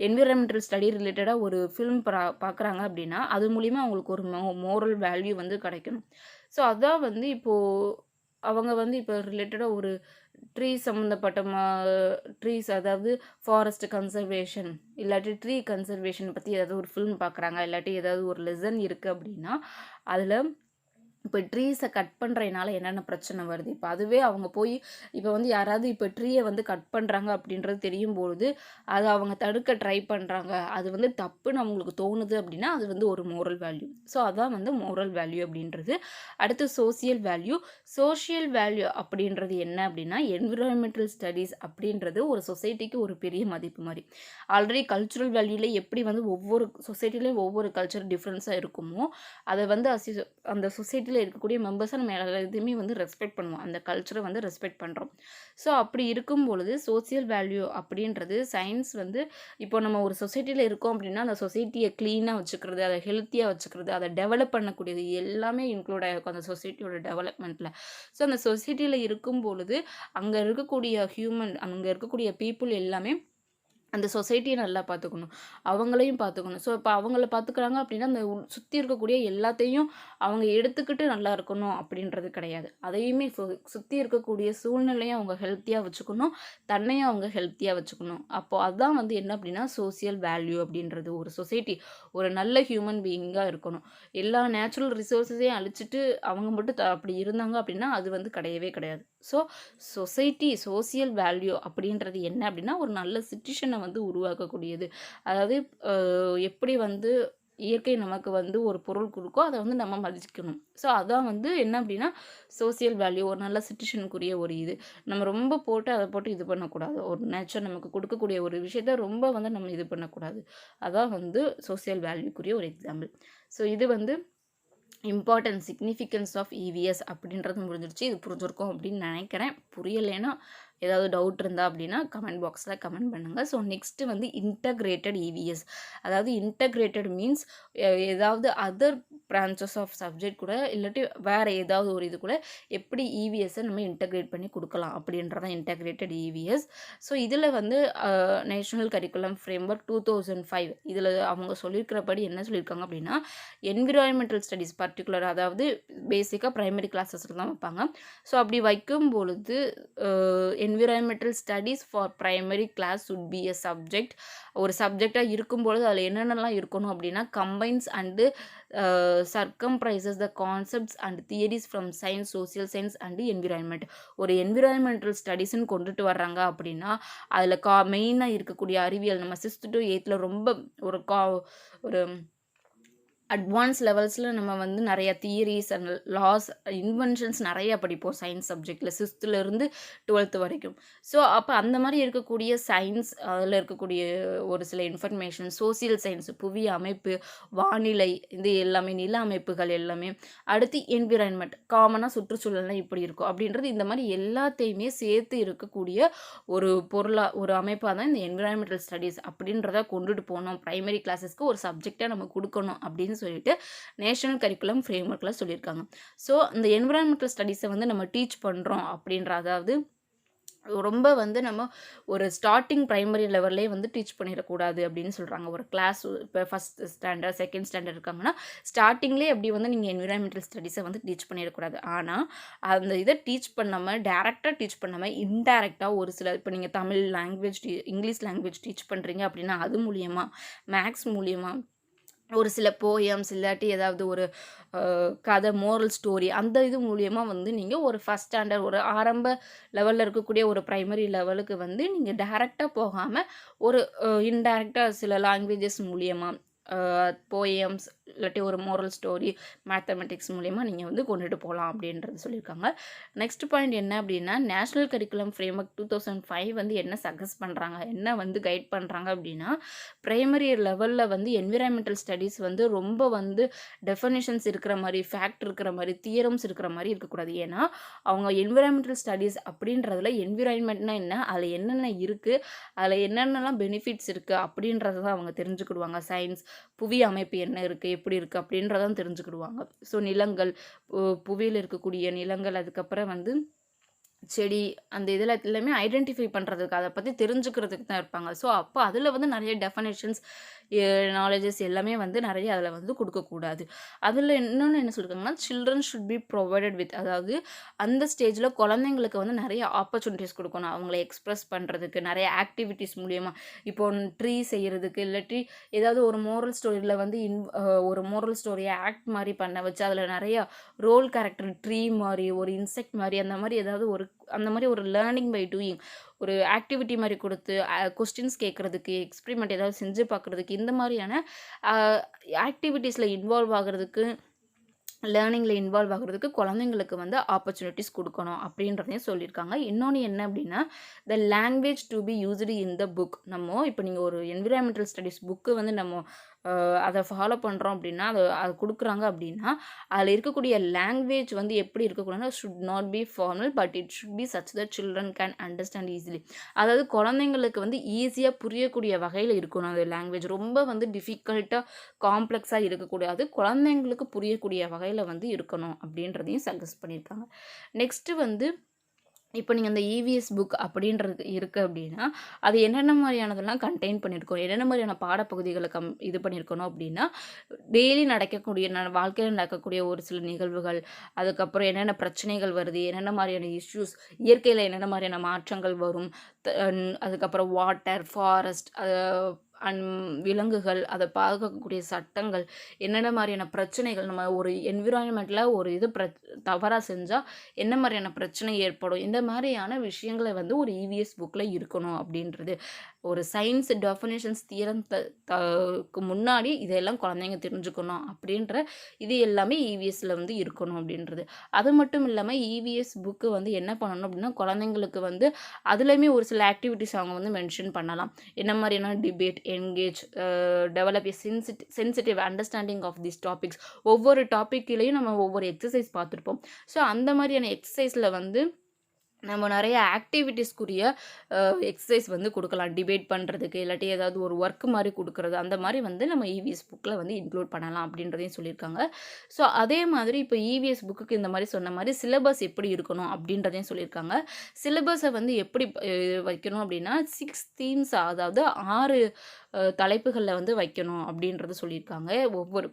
என்விரான்மெண்டல் ஸ்டடி ரிலேட்டடாக ஒரு ஃபிலிம் பார்க்குறாங்க அப்படின்னா, அது மூலிமா அவங்களுக்கு ஒரு மோரல் வேல்யூ வந்து கிடைக்கணும். ஸோ அதான் வந்து இப்போது அவங்க வந்து இப்போ ரிலேட்டடாக ஒரு ட்ரீஸ் சம்மந்தப்பட்ட ட்ரீஸ், அதாவது ஃபாரஸ்ட் கன்சர்வேஷன் இல்லாட்டி ட்ரீ கன்சர்வேஷன் பற்றி ஏதாவது ஒரு ஃபிலிம் பார்க்குறாங்க, இல்லாட்டி ஏதாவது ஒரு லெசன் இருக்குது அப்படின்னா, அதில் இப்போ ட்ரீஸை கட் பண்ணுறதுனால என்னென்ன பிரச்சனை வருது? இப்போ அதுவே அவங்க போய் இப்போ வந்து யாராவது இப்போ ட்ரீயை வந்து கட் பண்ணுறாங்க அப்படின்றது தெரியும்பொழுது, அதை அவங்க தடுக்க ட்ரை பண்ணுறாங்க. அது வந்து தப்புன்னு அவங்களுக்கு தோணுது அப்படின்னா, அது வந்து ஒரு மோரல் வேல்யூ. ஸோ அதான் வந்து மோரல் வேல்யூ அப்படின்றது. அடுத்து சோசியல் வேல்யூ. சோஷியல் வேல்யூ அப்படின்றது என்ன அப்படின்னா, என்விரான்மெண்டல் ஸ்டடீஸ் அப்படின்றது ஒரு சொசைட்டிக்கு ஒரு பெரிய மதிப்பு மாரி. ஆல்ரெடி கல்ச்சுரல் வேல்யூல எப்படி வந்து ஒவ்வொரு சொசைட்டிலையும் ஒவ்வொரு கல்ச்சர் டிஃப்ரென்ஸாக இருக்குமோ, அதை வந்து அந்த சொசைட்டியில் இருக்கக்கூடிய மெம்பர்ஸை நம்ம எல்லாத்தையுமே வந்து ரெஸ்பெக்ட் பண்ணுவோம். அந்த கல்ச்சரை வந்து ரெஸ்பெக்ட் பண்ணுறோம். ஸோ அப்படி இருக்கும் பொழுது சோசியல் வேல்யூ அப்படின்றது சயின்ஸ் வந்து இப்போ நம்ம ஒரு சொசைட்டியில் இருக்கோம் அப்படின்னா அந்த சொசைட்டியை க்ளீனாக வச்சுக்கிறது, அதை ஹெல்த்தியாக வச்சுக்கிறது, அதை டெவலப் பண்ணக்கூடியது எல்லாமே இன்க்ளூட் ஆகிருக்கும் அந்த சொசைட்டியோட டெவலப்மெண்ட்டில். ஸோ அந்த சொசைட்டியில் இருக்கும் பொழுது அங்கே இருக்கக்கூடிய அங்கே இருக்கக்கூடிய பீப்புள் எல்லாமே அந்த சொசைட்டியை நல்லா பார்த்துக்கணும். அவங்களையும் பார்த்துக்கணும். ஸோ இப்போ அவங்கள பார்த்துக்கிறாங்க அப்படின்னா, அந்த சுற்றி இருக்கக்கூடிய எல்லாத்தையும் அவங்க எடுத்துக்கிட்டு நல்லா இருக்கணும் அப்படின்றது கிடையாது. அதையுமே சுற்றி இருக்கக்கூடிய சூழ்நிலையும் அவங்க ஹெல்த்தியாக வச்சுக்கணும். தன்னையும் அவங்க ஹெல்த்தியாக வச்சுக்கணும். அப்போ அதான் வந்து என்ன அப்படின்னா, சோசியல் வேல்யூ அப்படின்றது. ஒரு சொசைட்டி ஒரு நல்ல ஹியூமன் பீயிங்காக இருக்கணும். எல்லா நேச்சுரல் ரிசோர்ஸஸையும் அழிச்சிட்டு அவங்க மட்டும் அப்படி இருந்தாங்க அப்படின்னா, அது வந்து கிடையவே கிடையாது. ஸோ சோசியல் வேல்யூ அப்படின்றது என்ன அப்படின்னா, ஒரு நல்ல சிட்டிசனை வந்து உருவாக்கக்கூடியது. அதாவது எப்படி வந்து இயற்கை நமக்கு வந்து ஒரு பொருள் கொடுக்கோ அதை வந்து நம்ம மதிக்கணும். ஸோ அதான் வந்து என்ன அப்படின்னா, சோசியல் வேல்யூ ஒரு நல்ல சிட்டிசனுக்குரிய ஒரு இது. நம்ம ரொம்ப போட்டு அதை போட்டு இது பண்ணக்கூடாது. ஒரு நேச்சர் நமக்கு கொடுக்கக்கூடிய ஒரு விஷயத்த ரொம்ப வந்து நம்ம இது பண்ணக்கூடாது. அதான் வந்து சோசியல் வேல்யூக்குரிய ஒரு எக்ஸாம்பிள். ஸோ இது வந்து இம்பார்ட்டன்ட் சிக்னிஃபிகன்ஸ் ஆஃப் இவிஎஸ் அப்படின்றது முடிஞ்சிருச்சு. இது புரிஞ்சிருக்கும் அப்படின்னு நினைக்கிறேன். புரியலைன்னா ஏதாவது டவுட் இருந்தால் அப்படின்னா கமெண்ட் பாக்ஸில் கமெண்ட் பண்ணுங்கள். ஸோ நெக்ஸ்ட்டு வந்து இன்டகிரேட்டட் இவிஎஸ். அதாவது இன்டகிரேட்டட் மீன்ஸ் ஏதாவது அதர் பிரான்ச்சஸ் ஆஃப் சப்ஜெக்ட் கூட இல்லாட்டி வேறு ஏதாவது ஒரு இது கூட எப்படி இவிஎஸ்ஸை நம்ம இன்டகிரேட் பண்ணி கொடுக்கலாம் அப்படின்றதான் இன்டகிரேட்டட் இவிஎஸ். ஸோ இதில் வந்து நேஷ்னல் கரிக்குலம் ஃப்ரேம்வொர்க் 2005 இதில் அவங்க சொல்லியிருக்கிறபடி என்ன சொல்லியிருக்காங்க அப்படின்னா, என்விரான்மெண்டல் ஸ்டடீஸ் பர்டிகுலர் அதாவது பேசிக்காக ப்ரைமரி கிளாஸஸில் தான் வைப்பாங்க. ஸோ அப்படி வைக்கும் பொழுது environmental studies for primary class should be a subject. ஒரு சப்ஜெக்டாக இருக்கும்பொழுது அதில் என்னென்னலாம் இருக்கணும் அப்படின்னா, combines and comprises the concepts and theories from science, social science and environment. ஒரு என்விரான்மெண்டல் ஸ்டடீஸ்ன்னு கொண்டுட்டு வர்றாங்க அப்படின்னா, அதில் மெயினாக இருக்கக்கூடிய அறிவியல் நம்ம 6th to 8th ரொம்ப ஒரு அட்வான்ஸ் லெவல்ஸில் நம்ம வந்து நிறைய தியரிஸ் அண்ட் லாஸ் இன்வென்ஷன்ஸ் நிறையா படிப்போம் சயின்ஸ் சப்ஜெக்டில் 6th to 12th வரைக்கும். ஸோ அப்போ அந்த மாதிரி இருக்கக்கூடிய சயின்ஸ் அதில் இருக்கக்கூடிய ஒரு சில இன்ஃபர்மேஷன், சோசியல் சயின்ஸ் புவி அமைப்பு, வானிலை, இது எல்லாமே நில அமைப்புகள் எல்லாமே, அடுத்து என்விரான்மெண்ட் காமனாக சுற்றுச்சூழல்லாம் இப்படி இருக்கும் அப்படின்றது இந்த மாதிரி எல்லாத்தையுமே சேர்த்து இருக்கக்கூடிய ஒரு ஒரு அமைப்பாக தான் இந்த என்விரான்மெண்டல் ஸ்டடீஸ் அப்படின்றத கொண்டுட்டு போகணும். ப்ரைமரி கிளாஸஸ்க்கு ஒரு சப்ஜெக்டாக நம்ம கொடுக்கணும் அப்படின்னு சொல்லிட்டு நேஷனல் கரிக்குலம் ஃப்ரேம்வொர்க்கில் சொல்லியிருக்காங்க. ஸோ இந்த என்விரான்மெண்டல் ஸ்டடீஸை வந்து நம்ம டீச் பண்ணுறோம் அப்படின்ற அதாவது ரொம்ப வந்து நம்ம ஒரு ஸ்டார்டிங் ப்ரைமரி லெவல்லே வந்து டீச் பண்ணிடக்கூடாது அப்படின்னு சொல்கிறாங்க. ஒரு கிளாஸ் இப்போ ஃபஸ்ட் ஸ்டாண்டர்ட் செகண்ட் ஸ்டாண்டர்ட் இருக்காங்கன்னா ஸ்டார்டிங்லேயே எப்படி வந்து நீங்கள் என்விரான்மெண்டல் ஸ்டடீஸை வந்து டீச் பண்ணிடக்கூடாது. ஆனால் அந்த இதை டீச் பண்ணாமல் டேரெக்டாக டீச் பண்ணாமல் இன்டேரக்டாக ஒரு சில இப்போ நீங்கள் Tamil language English language teach பண்ணுறீங்க அப்படின்னா அது மூலியமாக மேக்ஸ் மூலியமாக ஒரு சில போயம்ஸ் இல்லாட்டி ஏதாவது ஒரு கதை மோரல் ஸ்டோரி அந்த இது மூலியமாக வந்து நீங்கள் ஒரு ஃபஸ்ட் ஸ்டாண்டர்ட் ஒரு ஆரம்ப லெவலில் இருக்கக்கூடிய ஒரு ப்ரைமரி லெவலுக்கு வந்து நீங்கள் டைரெக்டாக போகாமல் ஒரு இன்டைரக்டாக சில லாங்குவேஜஸ் மூலியமாக போயம்ஸ் இல்லாட்டி ஒரு மோரல் ஸ்டோரி மேத்தமெட்டிக்ஸ் மூலிமா நீங்கள் வந்து கொண்டுட்டு போகலாம் அப்படின்றது சொல்லியிருக்காங்க. நெக்ஸ்ட் பாயிண்ட் என்ன அப்படின்னா, நேஷ்னல் கரிக்குலம் ஃப்ரேம்வொர்க் 2005 வந்து என்ன சஜஸ்ட் பண்ணுறாங்க, என்ன வந்து கைட் பண்ணுறாங்க அப்படின்னா, ப்ரைமரி லெவலில் வந்து என்விரான்மெண்டல் ஸ்டடீஸ் வந்து ரொம்ப வந்து டெஃபனிஷன்ஸ் இருக்கிற மாதிரி, ஃபேக்ட் இருக்கிற மாதிரி, தியரம்ஸ் இருக்கிற மாதிரி இருக்கக்கூடாது. ஏன்னா அவங்க என்விரான்மெண்டல் ஸ்டடீஸ் அப்படின்றதுல என்விரான்மெண்ட்னா என்ன, அதில் என்னென்ன இருக்குது, அதில் என்னென்னலாம் பெனிஃபிட்ஸ் இருக்குது அப்படின்றத தான் அவங்க தெரிஞ்சுக்கிடுவாங்க. சயின்ஸ் புவி அமைப்பு என்ன இருக்குது எப்படி இருக்குது அப்படின்றதான் தெரிஞ்சுக்கிடுவாங்க. ஸோ நிலங்கள் புவியில் இருக்கக்கூடிய நிலங்கள் அதுக்கப்புறம் வந்து செடி அந்த இதில் எல்லாமே ஐடென்டிஃபை பண்ணுறதுக்கு அதை பற்றி தெரிஞ்சுக்கிறதுக்கு தான் இருப்பாங்க. ஸோ அப்போ அதில் வந்து நிறைய டெஃபனேஷன்ஸ் நாலேஜஸ் எல்லாமே வந்து நிறைய அதில் வந்து கொடுக்கக்கூடாது. அதில் இன்னொன்று என்ன சொல்லியிருக்காங்கன்னா children should be provided with, அதாவது அந்த ஸ்டேஜில் குழந்தைங்களுக்கு வந்து நிறைய ஆப்பர்ச்சுனிட்டிஸ் கொடுக்கணும். அவங்கள எக்ஸ்ப்ரெஸ் பண்ணுறதுக்கு நிறைய ஆக்டிவிட்டீஸ் மூலியமாக, இப்போ ட்ரீ செய்கிறதுக்கு, இல்லாட்டி ஏதாவது ஒரு மோரல் ஸ்டோரியில் வந்து ஒரு மோரல் ஸ்டோரியை ஆக்ட் மாதிரி பண்ண வச்சு அதில் நிறையா ரோல் கேரக்டர் ட்ரீ மாதிரி, ஒரு இன்செக்ட் மாதிரி, அந்த மாதிரி ஏதாவது அந்த மாதிரி ஒரு லேர்னிங் பை டூயிங் ஒரு ஆக்டிவிட்டி மாதிரி கொடுத்து கொஸ்டின்ஸ் கேட்குறதுக்கு, எக்ஸ்பிரிமெண்ட் ஏதாவது செஞ்சு பார்க்குறதுக்கு, இந்த மாதிரியான ஆக்டிவிட்டீஸில் இன்வால்வ் ஆகிறதுக்கு, லேர்னிங்கில் இன்வால்வ் ஆகிறதுக்கு குழந்தைங்களுக்கு வந்து ஆப்பர்ச்சுனிட்டிஸ் கொடுக்கணும் அப்படின்றதையும் சொல்லியிருக்காங்க. இன்னொன்று என்ன அப்படின்னா, the language to be used in the book. நம்ம இப்போ நீங்கள் ஒரு என்விரான்மெண்டல் ஸ்டடீஸ் புக்கு வந்து நம்ம அதை ஃபாலோ பண்ணுறோம் அப்படின்னா, அது கொடுக்குறாங்க அப்படின்னா, அதில் இருக்கக்கூடிய லாங்குவேஜ் வந்து எப்படி இருக்கக்கூடாதுன்னா, should not be formal but it should be such that children can understand easily. அதாவது குழந்தைங்களுக்கு வந்து ஈஸியாக புரியக்கூடிய வகையில் இருக்கணும் அந்த லாங்குவேஜ். ரொம்ப வந்து டிஃபிகல்ட்டாக காம்ப்ளெக்ஸாக இருக்கக்கூடாது, குழந்தைங்களுக்கு புரியக்கூடிய வகையில் வந்து இருக்கணும் அப்படின்றதையும் சஜஸ்ட் பண்ணியிருக்காங்க. நெக்ஸ்ட்டு வந்து இப்போ நீங்கள் அந்த இவிஎஸ் புக் அப்படின்றது இருக்குது அப்படின்னா, அது என்னென்ன மாதிரியானதெல்லாம் கண்டெயின் பண்ணியிருக்கோம், என்னென்ன மாதிரியான பாடப்பகுதிகளை இது பண்ணியிருக்கணும் அப்படின்னா, டெய்லி நடக்கக்கூடிய வாழ்க்கையில் நடக்கக்கூடிய ஒரு சில நிகழ்வுகள், அதுக்கப்புறம் என்னென்ன பிரச்சனைகள் வருது, என்னென்ன மாதிரியான இஷ்யூஸ், இயற்கையில் என்னென்ன மாதிரியான மாற்றங்கள் வரும், அதுக்கப்புறம் வாட்டர், ஃபாரஸ்ட், விலங்குகள், அதை பாதுகாக்கக்கூடிய சட்டங்கள், என்னென்ன மாதிரியான பிரச்சனைகள், நம்ம ஒரு என்விரான்மெண்ட்டில் ஒரு இது தவறாக செஞ்சால் என்ன மாதிரியான பிரச்சனை ஏற்படும், இந்த மாதிரியான விஷயங்களை வந்து ஒரு இவிஎஸ் புக்கில் இருக்கணும் அப்படின்றது. ஒரு சயின்ஸ் டெஃபினேஷன்ஸ் தியரத்துக்கு முன்னாடி இதெல்லாம் குழந்தைங்க தெரிஞ்சுக்கணும் அப்படின்ற இது எல்லாமே இவிஎஸ்ல வந்து இருக்கணும் அப்படின்றது. அது மட்டும் இல்லாமல் இவிஎஸ் புக்கு வந்து என்ன பண்ணணும் அப்படின்னா, குழந்தைங்களுக்கு வந்து அதுலேயுமே ஒரு சில ஆக்டிவிட்டிஸ் அவங்க வந்து மென்ஷன் பண்ணலாம். என்ன மாதிரியான debate, engage, develop a sensitive understanding of this topics. ஒவ்வொரு டாப்பிக்லேயும் நம்ம ஒவ்வொரு எக்ஸசைஸ் பார்த்துருப்போம். ஸோ அந்த மாதிரியான எக்ஸசைஸில் வந்து நம்ம நிறைய ஆக்டிவிட்டீஸ்க்குரிய எக்ஸசைஸ் வந்து கொடுக்கலாம். டிபேட் பண்ணுறதுக்கு, இல்லாட்டி ஏதாவது ஒரு ஒர்க் மாதிரி கொடுக்குறது, அந்த மாதிரி வந்து நம்ம இவிஎஸ் புக்கில் வந்து இன்க்ளூட் பண்ணலாம் அப்படின்றதையும் சொல்லியிருக்காங்க. ஸோ அதே மாதிரி இப்போ இவிஎஸ் புக்குக்கு இந்த மாதிரி சொன்ன மாதிரி சிலபஸ் எப்படி இருக்கணும் அப்படின்றதையும் சொல்லியிருக்காங்க. சிலபஸை வந்து எப்படி வைக்கணும் அப்படின்னா 6 தீம்ஸ், அதாவது 6 தலைப்புகளில் வந்து வைக்கணும் அப்படின்றது சொல்லியிருக்காங்க. ஒவ்வொரு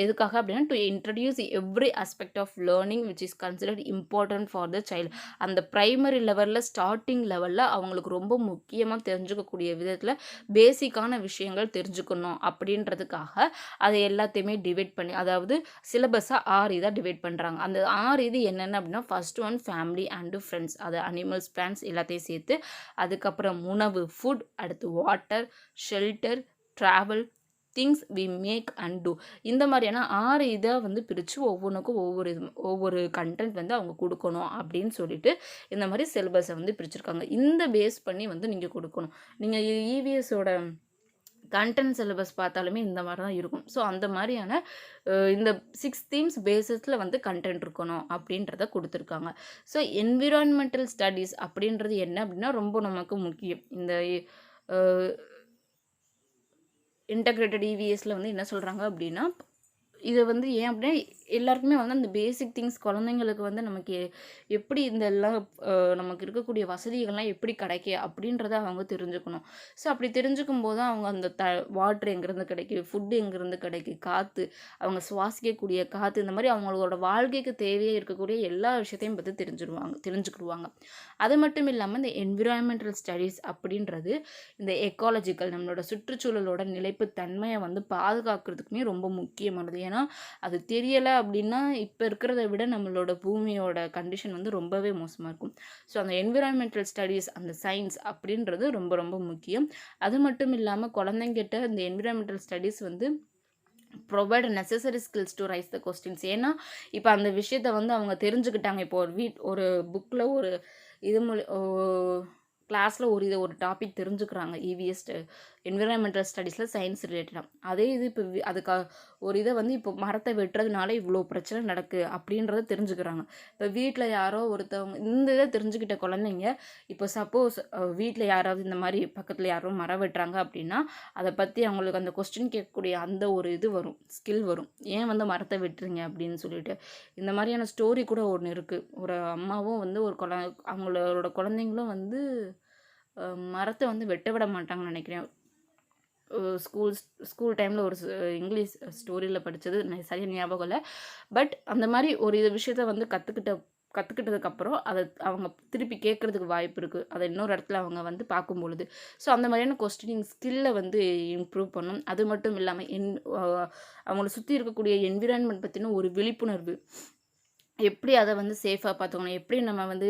எதுக்காக அப்படின்னா, to introduce every aspect of learning which is considered important for the child. அந்த ப்ரைமரி லெவலில், ஸ்டார்டிங் லெவலில் அவங்களுக்கு ரொம்ப முக்கியமாக தெரிஞ்சுக்கக்கூடிய விதத்தில் பேசிக்கான விஷயங்கள் தெரிஞ்சுக்கணும் அப்படின்றதுக்காக அதை எல்லாத்தையுமே டிவைட் பண்ணி, அதாவது சிலபஸை 6 இதாக டிவைட் பண்ணுறாங்க. அந்த 6 இது என்னென்ன அப்படின்னா, first one family and friends, அது அனிமல்ஸ், பிளான்ஸ் எல்லாத்தையும் சேர்த்து. அதுக்கப்புறம் உணவு, ஃபுட், அடுத்து water, shelter, travel, things we make and do. இந்த மாதிரியான 6 இதை வந்து பிரித்து ஒவ்வொன்றுக்கும் ஒவ்வொரு கண்டென்ட் வந்து அவங்க கொடுக்கணும் அப்படின்னு சொல்லிட்டு இந்த மாதிரி சிலபஸை வந்து பிரிச்சுருக்காங்க. இந்த பேஸ் பண்ணி வந்து நீங்கள் கொடுக்கணும். நீங்கள் இவிஎஸோட கண்டென்ட் சிலபஸ் பார்த்தாலுமே இந்த மாதிரி தான் இருக்கும். ஸோ அந்த மாதிரியான இந்த 6 தீம்ஸ் பேஸஸில் வந்து கண்டென்ட் இருக்கணும் அப்படின்றத கொடுத்துருக்காங்க. ஸோ என்விரான்மெண்டல் ஸ்டடீஸ் அப்படின்றது என்ன அப்படின்னா ரொம்ப நமக்கு முக்கியம். இந்த இன்டகிரேட்டட் இவிஎஸ்ல வந்து என்ன சொல்கிறாங்க அப்படின்னா, இது வந்து ஏன் அப்படின்னா எல்லாருக்குமே வந்து அந்த பேசிக் திங்ஸ் குழந்தைங்களுக்கு வந்து நமக்கு எப்படி இந்த எல்லாம் நமக்கு இருக்கக்கூடிய வசதிகள்லாம் எப்படி கிடைக்கும் அப்படின்றத அவங்க தெரிஞ்சுக்கணும். ஸோ அப்படி தெரிஞ்சுக்கும் போது அவங்க அந்த வாட்டர் எங்கேருந்து கிடைக்கும், ஃபுட்டு எங்கேருந்து கிடைக்கும், காற்று, அவங்க சுவாசிக்கக்கூடிய காற்று, இந்த மாதிரி அவங்களோட வாழ்க்கைக்கு தேவையாக இருக்கக்கூடிய எல்லா விஷயத்தையும் பற்றி தெரிஞ்சுக்கிடுவாங்க. அது மட்டும் இல்லாமல் இந்த என்விரான்மெண்டல் ஸ்டடீஸ் அப்படின்றது இந்த எக்காலஜிக்கல், நம்மளோட சுற்றுச்சூழலோட நிலைப்பு தன்மையை வந்து பாதுகாக்கிறதுக்குமே ரொம்ப முக்கியமானது. ஏன்னா அது தெரியலை அப்படின்னா இப்போ இருக்கிறத விட நம்மளோட பூமியோட கண்டிஷன் வந்து ரொம்பவே மோசமாக இருக்கும். ஸோ அந்த என்விரான்மெண்டல் ஸ்டடீஸ், அந்த சயின்ஸ் அப்படின்றது ரொம்ப ரொம்ப முக்கியம். அது மட்டும் இல்லாமல் குழந்தைங்கிட்ட இந்த என்விரான்மெண்டல் ஸ்டடீஸ் வந்து provide necessary skills to raise the questions. ஏன்னா இப்போ அந்த விஷயத்த வந்து அவங்க தெரிஞ்சுக்கிட்டாங்க. இப்போ ஒரு புக்கில் ஒரு இது கிளாஸில் ஒரு டாபிக் தெரிஞ்சுக்கிறாங்க, என்விரான்மெண்டல் ஸ்டடீஸில் சயின்ஸ் ரிலேட்டடாக. அதே இது இப்போ அதுக்கு ஒரு இதை வந்து இப்போ மரத்தை வெட்டுறதுனால இவ்வளோ பிரச்சனை நடக்குது அப்படின்றத தெரிஞ்சுக்கிறாங்க. இப்போ வீட்டில் யாரோ ஒருத்தவங்க இந்த இதை தெரிஞ்சுக்கிட்ட குழந்தைங்க இப்போ சப்போஸ் வீட்டில் யாராவது இந்த மாதிரி பக்கத்தில் யாரோ மரம் வெட்டுறாங்க அப்படின்னா அதை பற்றி அவங்களுக்கு அந்த கொஸ்டின் கேட்கக்கூடிய அந்த ஒரு இது வரும், ஸ்கில் வரும். ஏன் வந்து மரத்தை வெட்டுறீங்க அப்படின்னு சொல்லிட்டு. இந்த மாதிரியான ஸ்டோரி கூட ஒன்று இருக்குது. ஒரு அம்மாவும் வந்து ஒரு அவங்களோட குழந்தைங்களும் வந்து மரத்தை வந்து வெட்ட விட மாட்டாங்கன்னு நினைக்கிறேன். ஸ்கூல் ஸ்கூல் டைமில் ஒரு இங்கிலீஷ் ஸ்டோரியில் படித்தது சரியாக ஞாபகம் இல்லை. பட் அந்த மாதிரி ஒரு இது விஷயத்த வந்து கற்றுக்கிட்டதுக்கப்புறம் அதை அவங்க திருப்பி கேட்குறதுக்கு வாய்ப்பு இருக்குது. அதை இன்னொரு இடத்துல அவங்க வந்து பார்க்கும்பொழுது. ஸோ அந்த மாதிரியான கொஸ்டினிங் ஸ்கில்லை வந்து இம்ப்ரூவ் பண்ணும். அது மட்டும் இல்லாமல் அவங்கள சுற்றி இருக்கக்கூடிய என்விரான்மெண்ட் பற்றின ஒரு விழிப்புணர்வு, எப்படி அதை வந்து சேஃபாக பார்த்துக்கணும், எப்படி நம்ம வந்து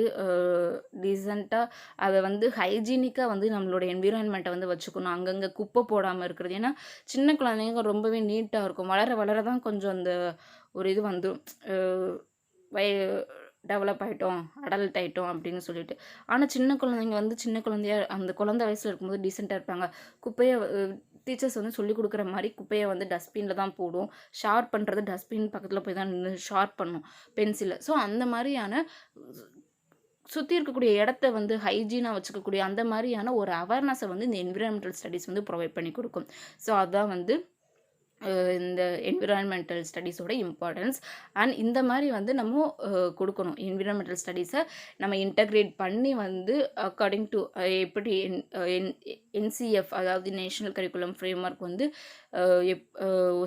டீசெண்டாக அதை வந்து ஹைஜீனிக்காக வந்து நம்மளோட என்விரான்மெண்ட்டை வந்து வச்சுக்கணும், அங்கங்கே குப்பை போடாமல் இருக்கிறது. ஏன்னா சின்ன குழந்தைங்க ரொம்பவே நீட்டாக இருக்கும். வளர வளர தான் கொஞ்சம் அந்த ஒரு இது வந்துடும், வய டெவலப் ஆகிட்டோம், அடல்ட் ஆகிட்டோம் அப்படின்னு சொல்லிட்டு. ஆனால் சின்ன குழந்தைங்க வந்து சின்ன குழந்தைய அந்த குழந்தை வயசில் இருக்கும்போது டீசெண்டாக இருப்பாங்க. குப்பையை டீச்சர்ஸ் வந்து சொல்லிக் கொடுக்குற மாதிரி குப்பையை வந்து டஸ்ட்பினில் தான் போடும். ஷார்ப் பண்ணுறது டஸ்ட்பின் பக்கத்தில் போய் தான் நின்று ஷார்ப் பண்ணும் பென்சிலை. ஸோ அந்த மாதிரியான சுற்றி இருக்கக்கூடிய இடத்த வந்து ஹைஜீனாக வச்சுக்கக்கூடிய அந்த மாதிரியான ஒரு அவேர்னஸை வந்து இந்த என்விரான்மெண்டல் ஸ்டடீஸ் வந்து ப்ரொவைட் பண்ணி கொடுக்கும். ஸோ அதுதான் வந்து இந்த என்விரான்மெண்டல் ஸ்டடீஸோட இம்பார்ட்டன்ஸ். அண்ட் இந்த மாதிரி வந்து நம்ம கொடுக்கணும். என்விரான்மெண்டல் ஸ்டடீஸை நம்ம இன்டகிரேட் பண்ணி வந்து அக்கார்டிங் டு எப்படி என்சிஎஃப் அதாவது நேஷ்னல் கரிக்குலம் ஃப்ரேம்ஒர்க் வந்து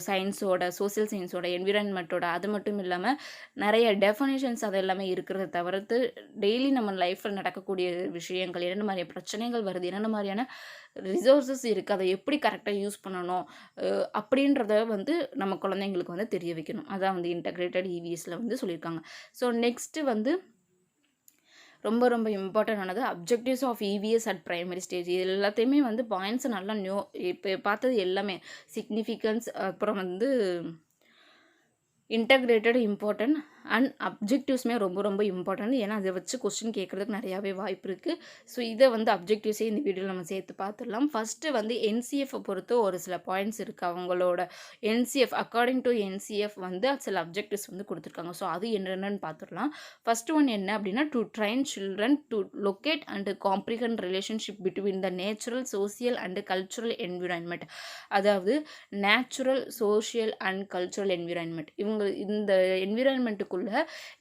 சயின்ஸோட, சோசியல் சயின்ஸோட, என்விரான்மெண்ட்டோட, அது மட்டும் இல்லாமல் நிறைய டெஃபனேஷன்ஸ் அது எல்லாமே இருக்கிறத தவிர்த்து டெய்லி நம்ம லைஃப்பில் நடக்கக்கூடிய விஷயங்கள், என்னென்ன மாதிரியான பிரச்சனைகள் வருது, என்னென்ன மாதிரியான ரிசோர்ஸஸ் இருக்குது, அதை எப்படி கரெக்டாக யூஸ் பண்ணணும் அப்படின்றத வந்து நம்ம குழந்தைங்களுக்கு வந்து தெரிய வைக்கணும். அதான் வந்து இன்டகிரேட்டட் இவிஎஸில் வந்து சொல்லியிருக்காங்க. ஸோ நெக்ஸ்ட்டு வந்து ரொம்ப ரொம்ப இம்பார்ட்டன்ட் ஆனது objectives of EVS at primary stage. இது எல்லாத்தையுமே வந்து பாயிண்ட்ஸை நல்லா இப்போ பார்த்தது எல்லாமே சிக்னிஃபிகன்ஸ், அப்புறம் வந்து இன்டகிரேட்டட் இம்பார்ட்டன்ட் அண்ட் அப்ஜெக்டிவ்ஸுமே ரொம்ப ரொம்ப இம்பார்ட்டன்ட். ஏன்னா அதை வச்சு கொஸ்டின் கேட்குறதுக்கு நிறையாவே வாய்ப்பு இருக்குது. ஸோ இதை வந்து அப்ஜெக்டிவ்ஸே இந்த வீடியோவில் நம்ம சேர்த்து பார்த்துடலாம். ஃபஸ்ட்டு வந்து என்சிஎஃப்பை பொறுத்து ஒரு சில பாயிண்ட்ஸ் இருக்குது. அவங்களோட என்சிஎஃப் அக்கார்டிங் டு என்சிஎஃப் வந்து சில அப்ஜெக்டிவ்ஸ் வந்து கொடுத்துருக்காங்க. ஸோ அது என்னென்னு பார்த்துடலாம். ஃபஸ்ட்டு ஒன் என்ன அப்படின்னா, to train children to locate and comprehend relationship between the natural, social and cultural environment. அதாவது natural, social and cultural environment, இவங்க இந்த என்விரான்மெண்ட்டுக்குள்ள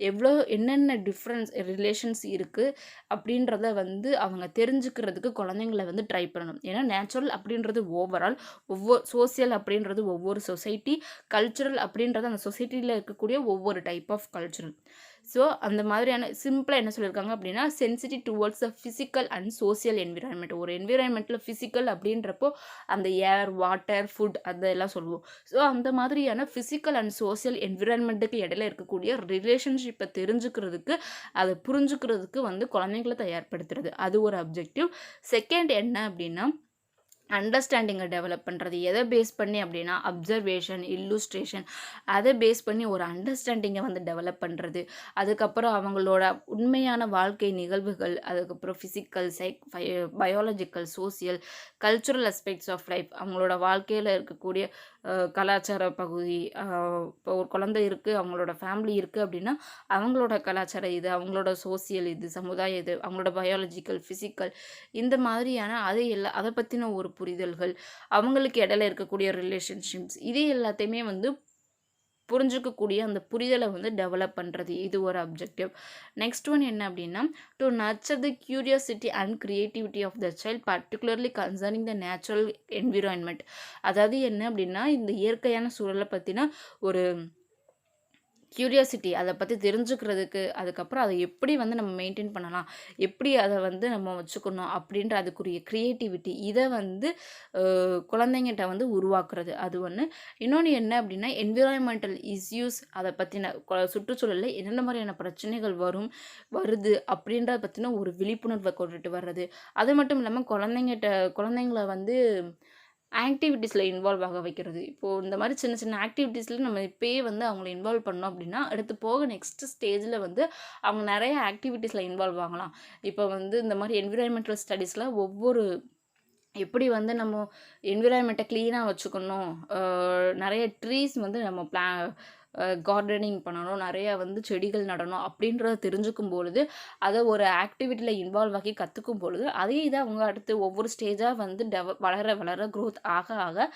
எவ்வளோ என்னென்ன டிஃப்ரென்ஸ் ரிலேஷன்ஸ் இருக்குது அப்படின்றத வந்து அவங்க தெரிஞ்சுக்கிறதுக்கு குழந்தைங்களை வந்து ட்ரை பண்ணணும். ஏன்னா நேச்சுரல் அப்படின்றது ஓவரால், சோசியல் அப்படின்றது ஒவ்வொரு சொசைட்டி, கல்ச்சுரல் அப்படின்றது அந்த சொசைட்டியில் இருக்கக்கூடிய ஒவ்வொரு டைப் ஆஃப் கல்ச்சுரல். ஸோ அந்த மாதிரியான சிம்பிளாக என்ன சொல்லியிருக்காங்க அப்படின்னா, sensitive towards the physical and social environment. ஒரு என்விரான்மெண்ட்டில் ஃபிசிக்கல் அப்படின்றப்போ அந்த ஏர், வாட்டர், ஃபுட் அதெல்லாம் சொல்லுவோம். ஸோ அந்த மாதிரியான ஃபிசிக்கல் அண்ட் சோசியல் என்விரான்மெண்ட்டுக்கு இடையில இருக்கக்கூடிய ரிலேஷன்ஷிப்பை தெரிஞ்சுக்கிறதுக்கு, அதை புரிஞ்சுக்கிறதுக்கு வந்து குழந்தைங்களை தயார்படுத்துறது, அது ஒரு அப்ஜெக்டிவ். செகண்ட் என்ன அப்படின்னா, அண்டர்ஸ்டாண்டிங்கை டெவலப் பண்ணுறது. எதை பேஸ் பண்ணி அப்படின்னா, அப்சர்வேஷன், இல்லுஸ்ட்ரேஷன், அதை பேஸ் பண்ணி ஒரு அண்டர்ஸ்டாண்டிங்கை வந்து டெவலப் பண்ணுறது. அதுக்கப்புறம் அவங்களோட உண்மையான வாழ்க்கை நிகழ்வுகள், அதுக்கப்புறம் physical, biological, social, cultural aspects of life, அவங்களோட வாழ்க்கையில் இருக்கக்கூடிய கலாச்சார பகுதி. இப்போ ஒரு குழந்தை இருக்குது, அவங்களோட ஃபேமிலி இருக்குது அப்படின்னா அவங்களோட கலாச்சாரம் இது, அவங்களோட சோசியல் இது, சமுதாயம் இது, அவங்களோட பயாலஜிக்கல், ஃபிசிக்கல், இந்த மாதிரியான அதை பற்றின ஒரு புரிதல்கள், அவங்களுக்கு இடையில இருக்கக்கூடிய ரிலேஷன்ஷிப்ஸ், இது எல்லாத்தையுமே வந்து புரிஞ்சுக்கக்கூடிய அந்த புரிதலை வந்து டெவலப் பண்ணுறது, இது ஒரு அப்ஜெக்டிவ். நெக்ஸ்ட் ஒன் என்ன அப்படின்னா, to nurture the curiosity and creativity of the child, particularly concerning the natural environment. அதாவது என்ன அப்படின்னா, இந்த இயற்கையான சூழலை பற்றின ஒரு கியூரியாசிட்டி, அதை பற்றி தெரிஞ்சுக்கிறதுக்கு, அதுக்கப்புறம் அதை எப்படி வந்து நம்ம மெயின்டைன் பண்ணலாம், எப்படி அதை வந்து நம்ம வச்சுக்கணும் அப்படின்ற அதுக்குரிய க்ரியேட்டிவிட்டி, இதை வந்து குழந்தைங்கிட்ட வந்து உருவாக்குறது, அது ஒன்று. இன்னொன்று என்ன அப்படின்னா, என்விரான்மெண்டல் இஷ்யூஸ், அதை பற்றின சுற்றுச்சூழலில் என்னென்ன மாதிரியான பிரச்சனைகள் வருது அப்படின்றத பற்றின ஒரு விழிப்புணர்வை கொண்டுட்டு வர்றது. அது மட்டும் இல்லாமல் குழந்தைங்கள வந்து ஆக்டிவிட்டீஸில் இன்வால்வ் ஆக வைக்கிறது. இப்போது இந்த மாதிரி சின்ன சின்ன ஆக்டிவிட்டீஸில் நம்ம இப்போயே வந்து அவங்கள இன்வால்வ் பண்ணோம் அப்படின்னா, அடுத்து போக நெக்ஸ்ட்டு ஸ்டேஜில் வந்து அவங்க நிறைய ஆக்டிவிட்டீஸில் இன்வால்வ் ஆகலாம். இப்போ வந்து இந்த மாதிரி என்விரான்மெண்டல் ஸ்டடீஸில் ஒவ்வொரு எப்படி வந்து நம்ம என்விரான்மெண்ட்டை க்ளீனாக வச்சுக்கணும், நிறைய ட்ரீஸ் வந்து நம்ம கார்டனிங் பண்ணணும், நிறையா வந்து செடிகள் நடணும் அப்படின்றத தெரிஞ்சுக்கும் பொழுது, அதை ஒரு ஆக்டிவிட்டியில் இன்வால்வ் ஆகி கற்றுக்கும் பொழுது, அதே இதை அவங்க அடுத்து ஒவ்வொரு ஸ்டேஜாக வந்து வளர வளர க்ரோத் ஆக ஆக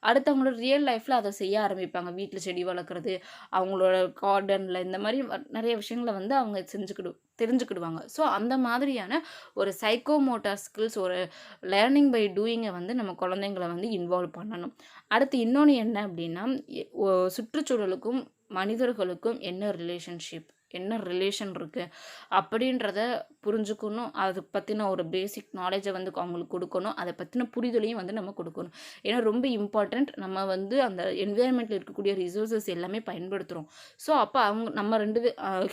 அடுத்தவங்களோட ரியல் லைஃப்பில் அதை செய்ய ஆரம்பிப்பாங்க. வீட்டில் செடி வளர்க்குறது, அவங்களோட கார்டனில் இந்த மாதிரி நிறைய விஷயங்களை வந்து அவங்க தெரிஞ்சுக்கிடுவாங்க. ஸோ அந்த மாதிரியான ஒரு சைக்கோமோட்டார் ஸ்கில்ஸ், ஒரு லேர்னிங் பை டூயிங்கை வந்து நம்ம குழந்தைங்கள வந்து இன்வால்வ் பண்ணணும். அடுத்து இன்னொன்று என்ன அப்படின்னா, சுற்றுச்சூழலுக்கும் மனிதர்களுக்கும் என்ன ரிலேஷன் இருக்குது அப்படின்றத புரிஞ்சுக்கணும். அதை பற்றின ஒரு பேசிக் நாலேஜை வந்து அவங்களுக்கு கொடுக்கணும். அதை பற்றின புரிதலையும் வந்து நம்ம கொடுக்கணும். ஏன்னா ரொம்ப இம்பார்ட்டண்ட். நம்ம வந்து அந்த என்விரான்மெண்ட்டில் இருக்கக்கூடிய ரிசோர்ஸஸ் எல்லாமே பயன்படுத்துகிறோம். ஸோ அப்போ நம்ம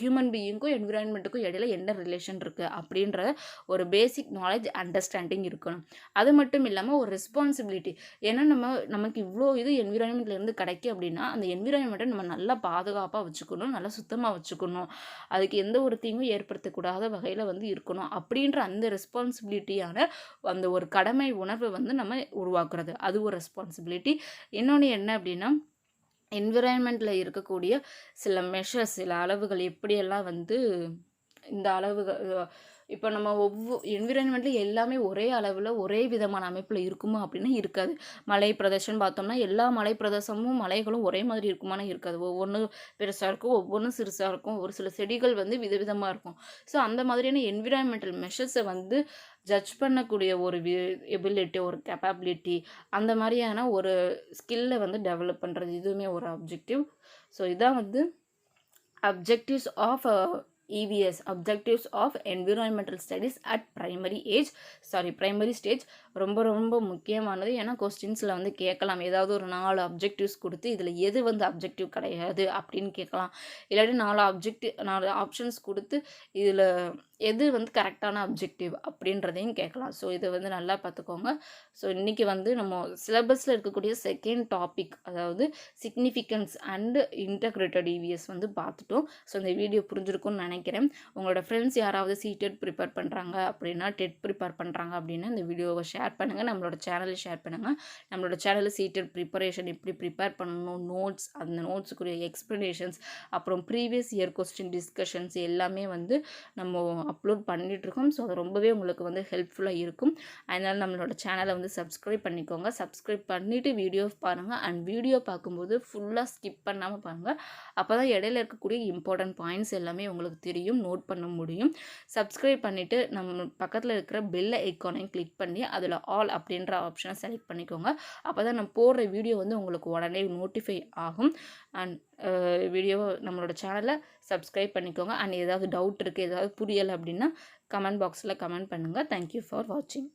ஹியூமன் பீயிங்க்கும் என்விரான்மெண்ட்டுக்கும் இடையில என்ன ரிலேஷன் இருக்குது அப்படின்ற ஒரு பேசிக் நாலேஜ் அண்டர்ஸ்டாண்டிங் இருக்கணும். அது மட்டும் இல்லாமல் ஒரு ரெஸ்பான்சிபிலிட்டி. ஏன்னா நமக்கு இவ்வளோ இது என்விரான்மெண்ட்லேருந்து கிடைக்கும் அப்படின்னா அந்த என்விரான்மெண்ட்டை நம்ம நல்லா பாதுகாப்பாக வச்சுக்கணும், நல்லா சுத்தமாக வச்சுக்கணும், அதுக்கு எந்த ஒரு தீங்கும் ஏற்படுத்தக்கூடாத வகையில் வந்து இருக்கணும் அப்படின்ற அந்த ரெஸ்பான்சிபிலிட்டியான அந்த ஒரு கடமை உணர்வை வந்து நம்ம உருவாக்குறது, அது ஒரு ரெஸ்பான்சிபிலிட்டி. இன்னொன்று என்ன அப்படின்னா, என்விரான்மெண்ட்டில் இருக்கக்கூடிய சில மெஷர்ஸ், சில அளவுகள் எப்படியெல்லாம் வந்து இந்த அளவுகள் இப்போ நம்ம என்விரான்மெண்ட்டில் எல்லாமே ஒரே அளவில் ஒரே விதமான அமைப்பில் இருக்குமா அப்படின்னா இருக்காது. மலை பிரதேசம் பார்த்தோம்னா எல்லா மலை பிரதேசமும் மலைகளும் ஒரே மாதிரி இருக்குமானா இருக்காது. ஒவ்வொன்று பெருசாக இருக்கும், ஒவ்வொன்றும் சிறுசாக இருக்கும், ஒரு சில செடிகள் வந்து விதவிதமாக இருக்கும். ஸோ அந்த மாதிரியான என்விரான்மெண்டல் மெஷர்ஸை வந்து ஜட்ஜ் பண்ணக்கூடிய ஒரு எபிலிட்டி, ஒரு கேப்பபிலிட்டி, அந்த மாதிரியான ஒரு ஸ்கில்லை வந்து டெவலப் பண்ணுறது, இதுவுமே ஒரு அப்ஜெக்டிவ். ஸோ இதான் வந்து objectives of EVS, objectives of environmental studies at primary stage. ரொம்ப ரொம்ப முக்கியமானது. ஏன்னா கொஸ்டின்ஸில் வந்து கேட்கலாம், ஏதாவது ஒரு 4 அப்ஜெக்டிவ்ஸ் கொடுத்து இதில் எது வந்து அப்ஜெக்டிவ் கிடையாது அப்படின்னு கேட்கலாம். இல்லாட்டி 4 ஆப்ஷன்ஸ் கொடுத்து இதில் எது வந்து கரெக்டான அப்ஜெக்டிவ் அப்படின்றதையும் கேட்கலாம். ஸோ இதை வந்து நல்லா பார்த்துக்கோங்க. ஸோ இன்றைக்கி வந்து நம்ம சிலபஸில் இருக்கக்கூடிய செகண்ட் டாபிக், அதாவது சிக்னிஃபிகன்ஸ் அண்டு இன்டகிரேட்டட் EVS வந்து பார்த்துட்டோம். ஸோ இந்த வீடியோ புரிஞ்சிருக்கும்னு நினைக்கிறேன். உங்களோட ஃப்ரெண்ட்ஸ் யாராவது CTET ப்ரிப்பேர் பண்ணுறாங்க அப்படின்னா, டெட் ப்ரிப்பேர் பண்ணுறாங்க அப்படின்னா இந்த வீடியோவை ஷேர் பண்ணுங்கள், நம்மளோட சேனலை ஷேர் பண்ணுங்கள். நம்மளோட சேனலில் CTET ப்ரிப்பரேஷன் எப்படி ப்ரிப்பேர் பண்ணணும், நோட்ஸ், அந்த நோட்ஸுக்குரிய எக்ஸ்ப்ளனேஷன்ஸ், அப்புறம் ப்ரீவியஸ் இயர் கொஸ்டின் டிஸ்கஷன்ஸ் எல்லாமே வந்து நம்ம அப்லோட் பண்ணிகிட்ருக்கோம். ஸோ அது ரொம்பவே உங்களுக்கு வந்து ஹெல்ப்ஃபுல்லாக இருக்கும். அதனால் நம்மளோட சேனலை வந்து சப்ஸ்கிரைப் பண்ணிக்கோங்க. சப்ஸ்கிரைப் பண்ணிவிட்டு வீடியோ பாருங்கள். அண்ட் வீடியோ பார்க்கும்போது ஃபுல்லாக ஸ்கிப் பண்ணாமல் பாருங்கள். அப்போ தான் இடையில இருக்கக்கூடிய இம்பார்ட்டன்ட் பாயிண்ட்ஸ் எல்லாமே உங்களுக்கு தெரியும், நோட் பண்ண முடியும். சப்ஸ்கிரைப் பண்ணிவிட்டு நம்ம பக்கத்தில் இருக்கிற பெல் ஐக்கானையும் கிளிக் பண்ணி அதில் ஆல் அப்படின்ற ஆப்ஷனை செலக்ட் பண்ணிக்கோங்க. அப்போ தான் நம்ம போடுற வீடியோ வந்து உங்களுக்கு உடனே நோட்டிஃபை ஆகும். அண்ட் வீடியோவை நம்மளோட சேனலை சப்ஸ்கிரைப் பண்ணிக்கோங்க. அண்ட் ஏதாவது டவுட் இருக்குது, ஏதாவது புரியலை அப்படின்னா கமெண்ட் பாக்ஸில் கமெண்ட் பண்ணுங்கள். தேங்க்யூ ஃபார் வாட்சிங்.